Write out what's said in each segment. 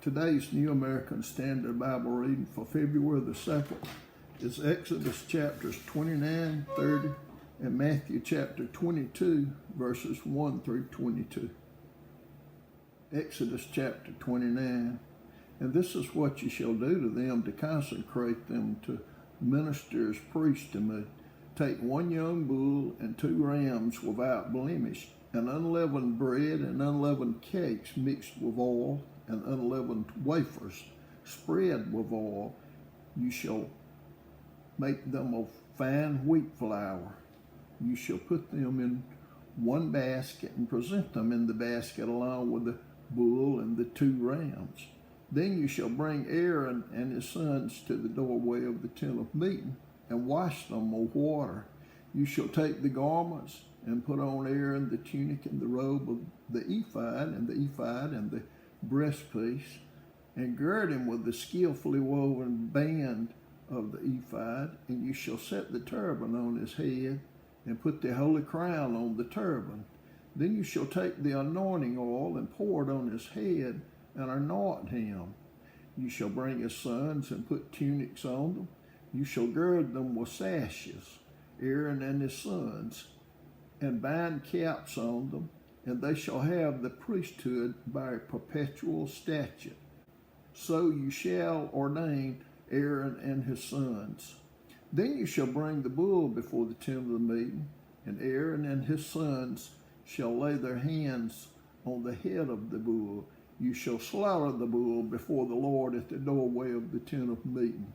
Today's New American Standard Bible reading for February the 2nd is Exodus chapters 29, 30, and Matthew chapter 22, verses 1 through 22. Exodus chapter 29. And this is what you shall do to them to consecrate them to minister as priests to me. Take one young bull and 2 rams without blemish, and unleavened bread and unleavened cakes mixed with oil, and unleavened wafers spread with oil. You shall make them of fine wheat flour. You shall put them in one basket and present them in the basket along with the bull and the 2 rams. Then you shall bring Aaron and his sons to the doorway of the tent of meeting and wash them with water. You shall take the garments and put on Aaron the tunic and the robe of the ephod and the breastpiece, and gird him with the skillfully woven band of the ephod, and you shall set the turban on his head and put the holy crown on the turban. Then you shall take the anointing oil and pour it on his head and anoint him. You shall bring his sons and put tunics on them. You shall gird them with sashes, Aaron and his sons, and bind caps on them, and they shall have the priesthood by a perpetual statute. So you shall ordain Aaron and his sons. Then you shall bring the bull before the tent of the meeting, and Aaron and his sons shall lay their hands on the head of the bull. You shall slaughter the bull before the Lord at the doorway of the tent of meeting.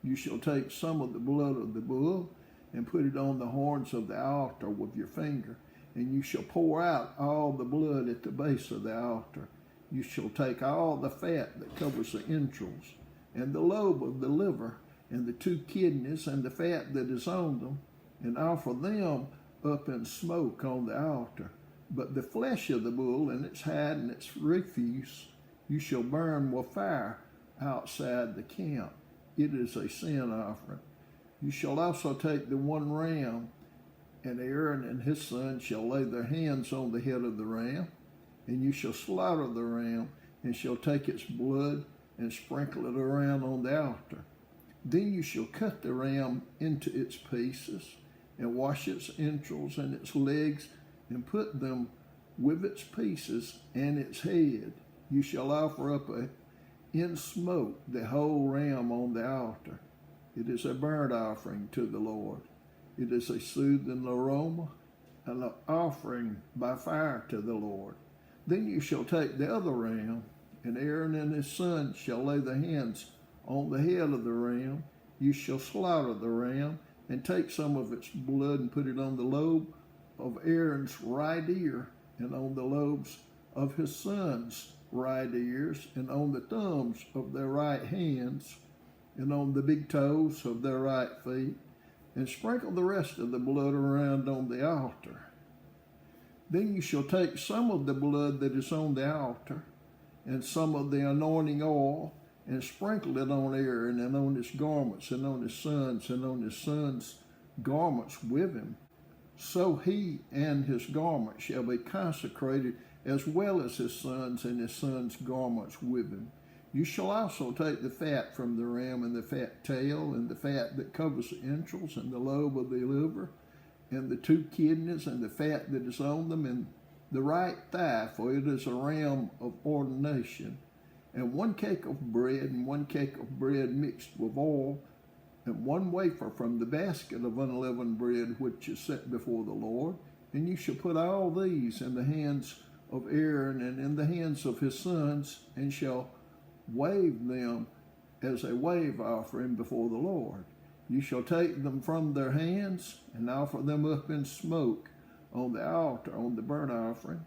You shall take some of the blood of the bull and put it on the horns of the altar with your finger, and you shall pour out all the blood at the base of the altar. You shall take all the fat that covers the entrails, and the lobe of the liver, and the 2 kidneys, and the fat that is on them, and offer them up in smoke on the altar. But the flesh of the bull and its hide and its refuse you shall burn with fire outside the camp. It is a sin offering. You shall also take the 1 ram, and Aaron and his sons shall lay their hands on the head of the ram, and you shall slaughter the ram, and shall take its blood and sprinkle it around on the altar. Then you shall cut the ram into its pieces, and wash its entrails and its legs, and put them with its pieces and its head. You shall offer up in smoke the whole ram on the altar. It is a burnt offering to the Lord. It is a soothing aroma, and an offering by fire to the Lord. Then you shall take the other ram, and Aaron and his sons shall lay their hands on the head of the ram. You shall slaughter the ram, and take some of its blood and put it on the lobe of Aaron's right ear, and on the lobes of his sons' right ears, and on the thumbs of their right hands, and on the big toes of their right feet, and sprinkle the rest of the blood around on the altar. Then you shall take some of the blood that is on the altar, and some of the anointing oil, and sprinkle it on Aaron, and on his garments, and on his sons, and on his sons' garments with him. So he and his garments shall be consecrated, as well as his sons and his sons' garments with him. You shall also take the fat from the ram, and the fat tail, and the fat that covers the entrails, and the lobe of the liver, and the 2 kidneys, and the fat that is on them, and the right thigh, for it is a ram of ordination, and 1 cake of bread, and 1 cake of bread mixed with oil, and 1 wafer from the basket of unleavened bread which is set before the Lord. And you shall put all these in the hands of Aaron and in the hands of his sons, and shall wave them as a wave offering before the Lord. You shall take them from their hands and offer them up in smoke on the altar on the burnt offering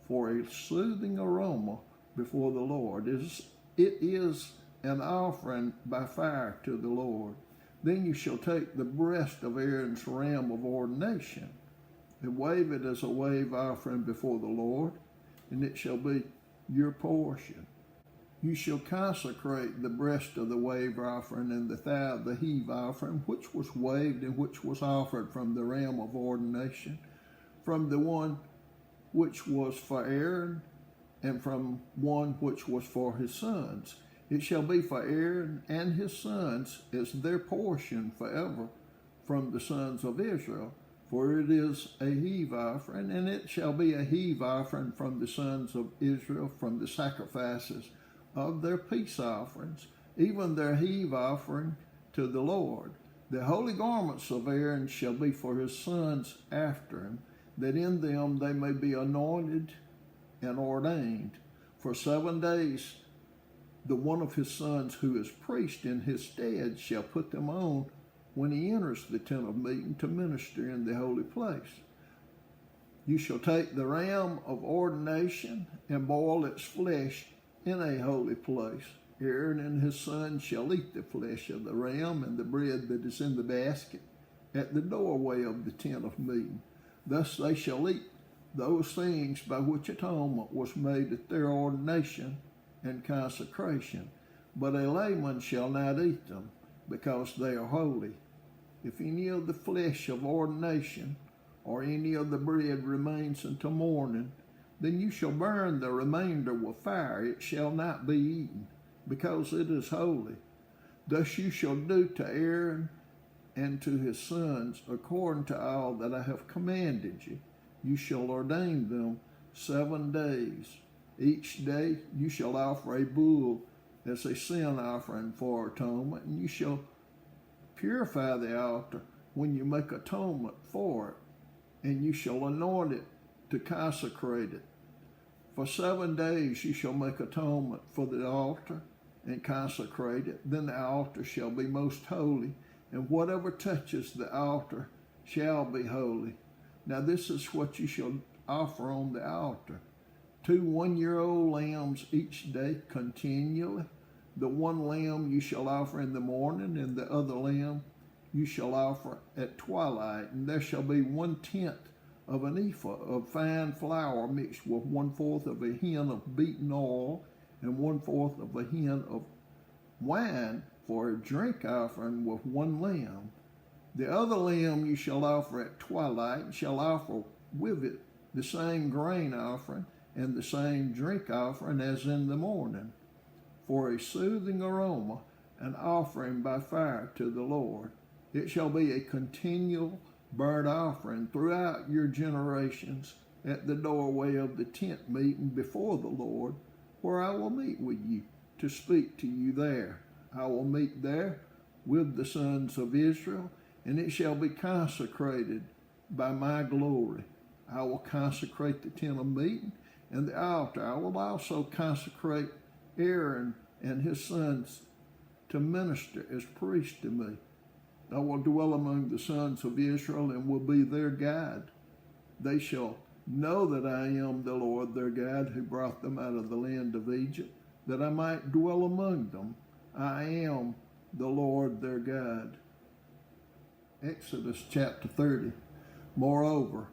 for a soothing aroma before the Lord. It is an offering by fire to the Lord. Then you shall take the breast of Aaron's ram of ordination and wave it as a wave offering before the Lord, and it shall be your portion. You shall consecrate the breast of the wave offering and the thigh of the heave offering, which was waved and which was offered from the ram of ordination, from the one which was for Aaron and from one which was for his sons. It shall be for Aaron and his sons as their portion forever from the sons of Israel, for it is a heave offering, and it shall be a heave offering from the sons of Israel from the sacrifices of their peace offerings, even their heave offering to the Lord. The holy garments of Aaron shall be for his sons after him, that in them they may be anointed and ordained. For 7 days the one of his sons who is priest in his stead shall put them on when he enters the tent of meeting to minister in the holy place. You shall take the ram of ordination and boil its flesh in a holy place. Aaron and his sons shall eat the flesh of the ram and the bread that is in the basket at the doorway of the tent of meeting. Thus they shall eat those things by which atonement was made at their ordination and consecration. But a layman shall not eat them, because they are holy. If any of the flesh of ordination or any of the bread remains until morning, then you shall burn the remainder with fire. It shall not be eaten, because it is holy. Thus you shall do to Aaron and to his sons according to all that I have commanded you. You shall ordain them 7 days. Each day you shall offer a bull as a sin offering for atonement, and you shall purify the altar when you make atonement for it, and you shall anoint it to consecrate it. For 7 days you shall make atonement for the altar and consecrate it. Then the altar shall be most holy, and whatever touches the altar shall be holy. Now this is what you shall offer on the altar: 2 one-year-old lambs each day continually. The one lamb you shall offer in the morning, and the other lamb you shall offer at twilight. And there shall be 1/10 of an ephah of fine flour mixed with 1/4 of a hin of beaten oil and 1/4 of a hin of wine for a drink offering with one lamb. The other lamb you shall offer at twilight, and shall offer with it the same grain offering and the same drink offering as in the morning, for a soothing aroma, an offering by fire to the Lord. It shall be a continual burnt offering throughout your generations at the doorway of the tent meeting before the Lord, where I will meet with you to speak to you there. I will meet there with the sons of Israel, and it shall be consecrated by my glory. I will consecrate the tent of meeting and the altar. I will also consecrate Aaron and his sons to minister as priests to me. I will dwell among the sons of Israel and will be their guide. They shall know that I am the Lord their God, who brought them out of the land of Egypt, that I might dwell among them. I am the Lord their God. Exodus chapter 30. Moreover,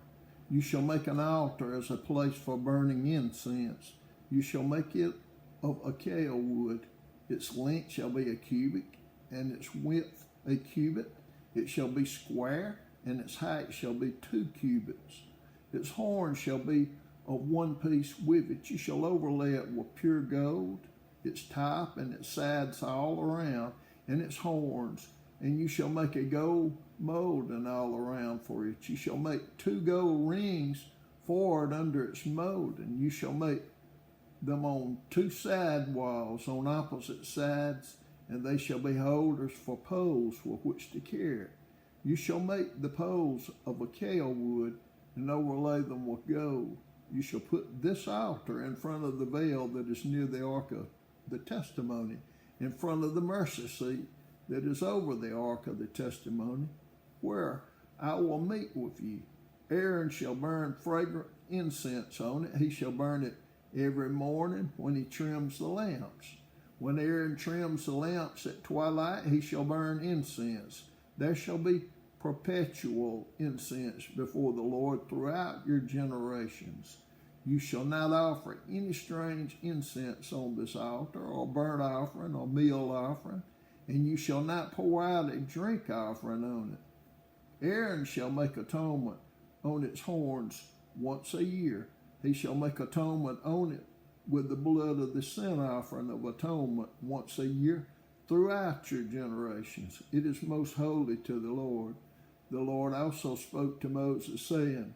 you shall make an altar as a place for burning incense. You shall make it of acacia wood. Its length shall be a cubit, and its width a cubit. It shall be square, and its height shall be 2 cubits. Its horn shall be of one piece with it. You shall overlay it with pure gold, its top and its sides all around, and its horns. And you shall make a gold molding all around for it. You shall make 2 gold rings for it under its molding. You shall make them on 2 side walls on opposite sides, and they shall be holders for poles with which to carry it. You shall make the poles of acacia wood and overlay them with gold. You shall put this altar in front of the veil that is near the ark of the testimony, in front of the mercy seat that is over the ark of the testimony, where I will meet with you. Aaron shall burn fragrant incense on it. He shall burn it every morning when he trims the lamps. When Aaron trims the lamps at twilight, he shall burn incense. There shall be perpetual incense before the Lord throughout your generations. You shall not offer any strange incense on this altar, or burnt offering, or meal offering, and you shall not pour out a drink offering on it. Aaron shall make atonement on its horns once a year. He shall make atonement on it with the blood of the sin offering of atonement once a year throughout your generations. It is most holy to the Lord. The Lord also spoke to Moses, saying,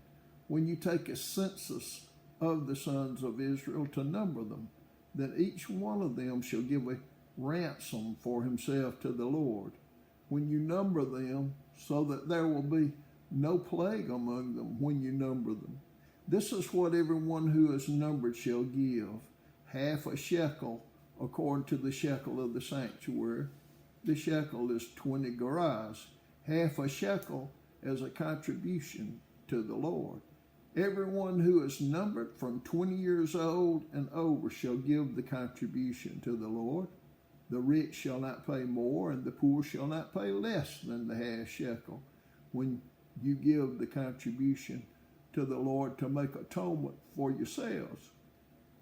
when you take a census of the sons of Israel to number them, then each one of them shall give a ransom for himself to the Lord. When you number them, so that there will be no plague among them when you number them. This is what everyone who is numbered shall give, half a shekel according to the shekel of the sanctuary. The shekel is 20 gerahs, half a shekel as a contribution to the Lord. Everyone who is numbered from 20 years old and over shall give the contribution to the Lord. The rich shall not pay more, and the poor shall not pay less than the half shekel when you give the contribution to the Lord to make atonement for yourselves.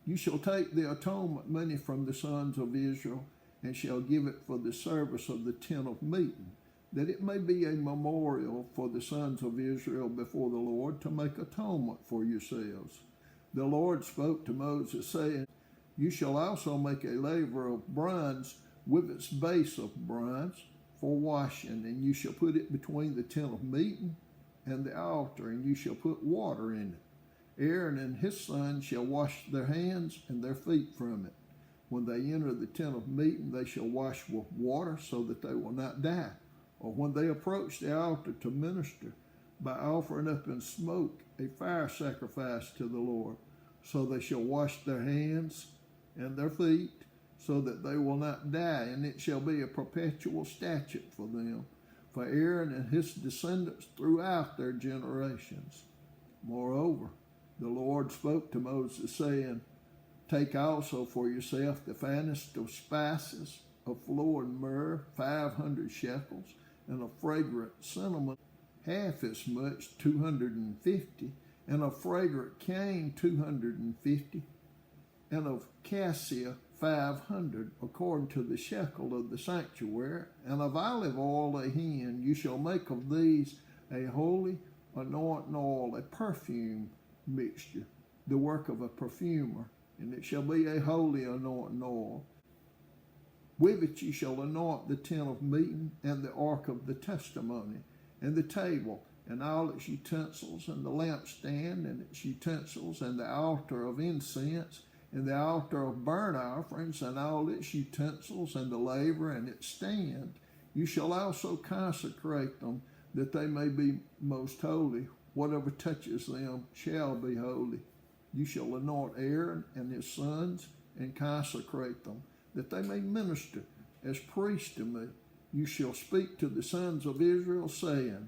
You shall take the atonement money from the sons of Israel and shall give it for the service of the tent of meeting, that it may be a memorial for the sons of Israel before the Lord to make atonement for yourselves. The Lord spoke to Moses, saying, you shall also make a laver of bronze with its base of bronze for washing, and you shall put it between the tent of meeting and the altar, and you shall put water in it. Aaron and his sons shall wash their hands and their feet from it. When they enter the tent of meeting, they shall wash with water so that they will not die. Or when they approach the altar to minister by offering up in smoke a fire sacrifice to the Lord, so they shall wash their hands and their feet so that they will not die, and it shall be a perpetual statute for them, for Aaron and his descendants throughout their generations. Moreover, the Lord spoke to Moses, saying, take also for yourself the finest of spices, of floor and myrrh, 500 shekels, and of fragrant cinnamon, half as much, 250, and of fragrant cane, 250, and of cassia, 500, according to the shekel of the sanctuary, and of olive oil a hin. You shall make of these a holy anointing oil, a perfume mixture, the work of a perfumer, and it shall be a holy anointing oil. With it you shall anoint the tent of meeting, and the ark of the testimony, and the table, and all its utensils, and the lampstand, and its utensils, and the altar of incense, and the altar of burnt offerings, and all its utensils, and the laver, and its stand. You shall also consecrate them, that they may be most holy. Whatever touches them shall be holy. You shall anoint Aaron and his sons, and consecrate them, that they may minister as priests to me. You shall speak to the sons of Israel, saying,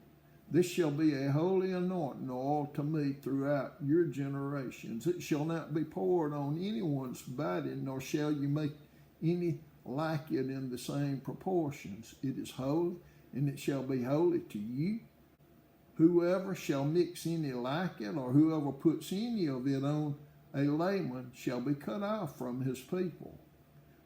this shall be a holy anointing oil to me throughout your generations. It shall not be poured on anyone's body, nor shall you make any like it in the same proportions. It is holy, and it shall be holy to you. Whoever shall mix any like it, or whoever puts any of it on a layman, shall be cut off from his people.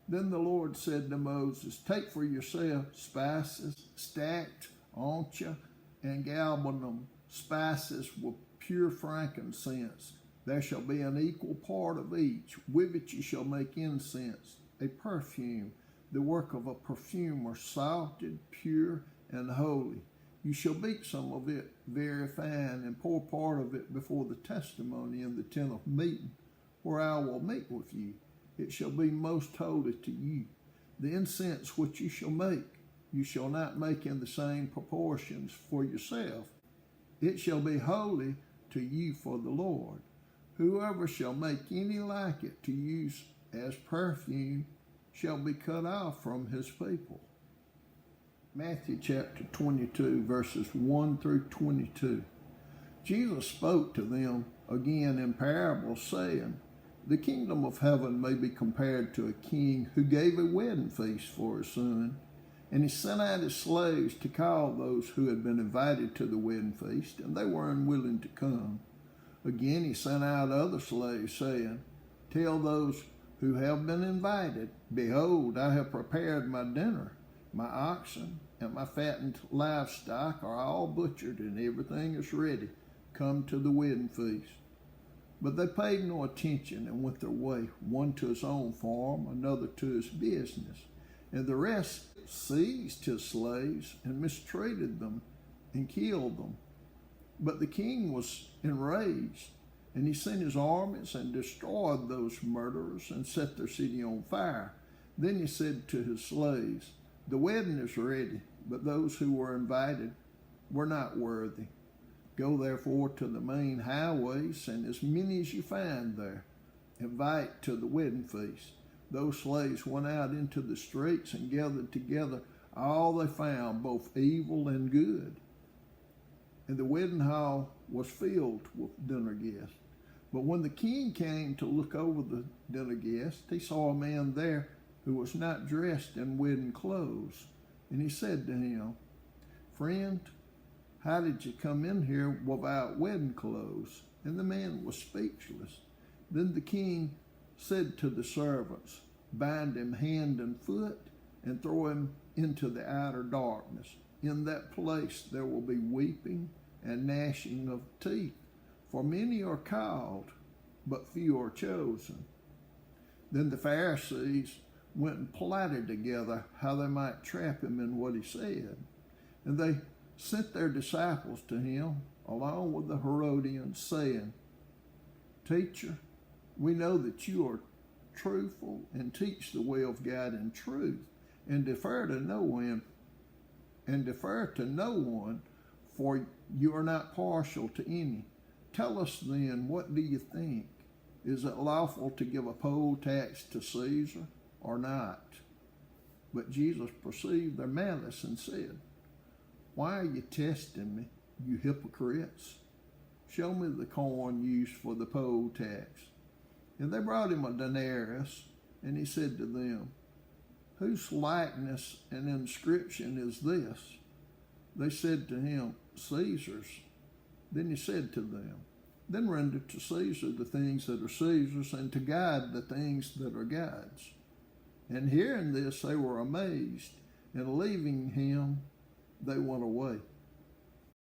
Then the Lord said to Moses, take for yourself spices, stacked onycha, and galbanum, spices with pure frankincense. There shall be an equal part of each. With it you shall make incense, a perfume, the work of a perfumer, salted, pure, and holy. You shall beat some of it very fine, and pour part of it before the testimony in the tent of meeting, where I will meet with you. It shall be most holy to you. The incense which you shall make, you shall not make in the same proportions for yourself. It shall be holy to you for the Lord. Whoever shall make any like it to use as perfume shall be cut off from his people. Matthew chapter 22, verses 1 through 22. Jesus spoke to them again in parables, saying, the kingdom of heaven may be compared to a king who gave a wedding feast for his son. And he sent out his slaves to call those who had been invited to the wedding feast, and they were unwilling to come. Again he sent out other slaves, saying, tell those who have been invited, behold, I have prepared my dinner. My oxen and my fattened livestock are all butchered, and everything is ready. Come to the wedding feast. But they paid no attention and went their way, one to his own farm, another to his business. And the rest seized his slaves and mistreated them and killed them. But the king was enraged, and he sent his armies and destroyed those murderers and set their city on fire. Then he said to his slaves, "The wedding is ready, but those who were invited were not worthy. Go therefore to the main highways, and as many as you find there, invite to the wedding feast." Those slaves went out into the streets and gathered together all they found, both evil and good. And the wedding hall was filled with dinner guests. But when the king came to look over the dinner guests, he saw a man there who was not dressed in wedding clothes. And he said to him, "Friend, how did you come in here without wedding clothes?" And the man was speechless. Then the king said to the servants, "Bind him hand and foot and throw him into the outer darkness. In that place there will be weeping and gnashing of teeth, for many are called, but few are chosen." Then the Pharisees went and plotted together how they might trap him in what he said. And they sent their disciples to him, along with the Herodians, saying, "Teacher, we know that you are truthful and teach the way of God in truth, and defer to no one, for you are not partial to any. Tell us then, what do you think? Is it lawful to give a poll tax to Caesar or not?" But Jesus perceived their malice and said, "Why are you testing me, you hypocrites? Show me the coin used for the poll tax." And they brought him a denarius, and he said to them, "Whose likeness and inscription is this?" They said to him, "Caesar's." Then he said to them, "Then render to Caesar the things that are Caesar's, and to God the things that are God's." And hearing this, they were amazed, and leaving him, they went away.